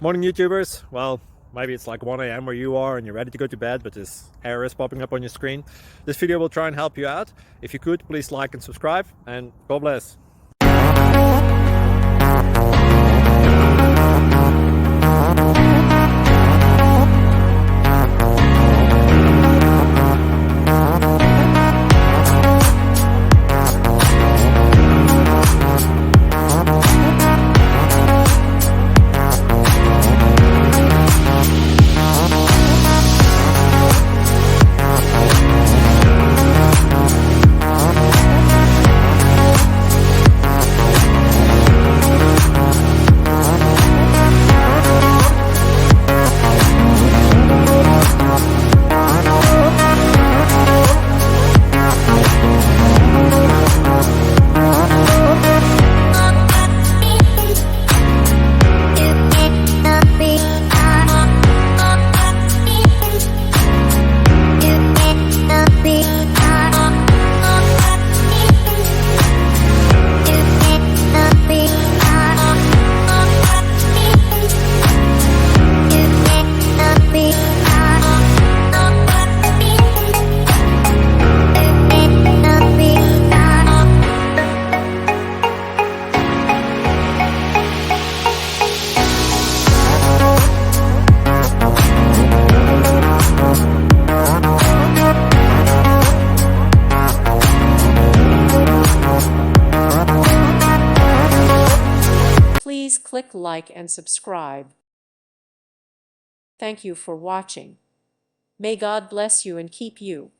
Morning YouTubers. Well, maybe it's like 1 a.m. where you are and you're ready to go to bed, but this error is popping up on your screen. This video will try and help you out. If you could, please like and subscribe, and God bless. Please click like and subscribe. Thank you for watching. May God bless you and keep you.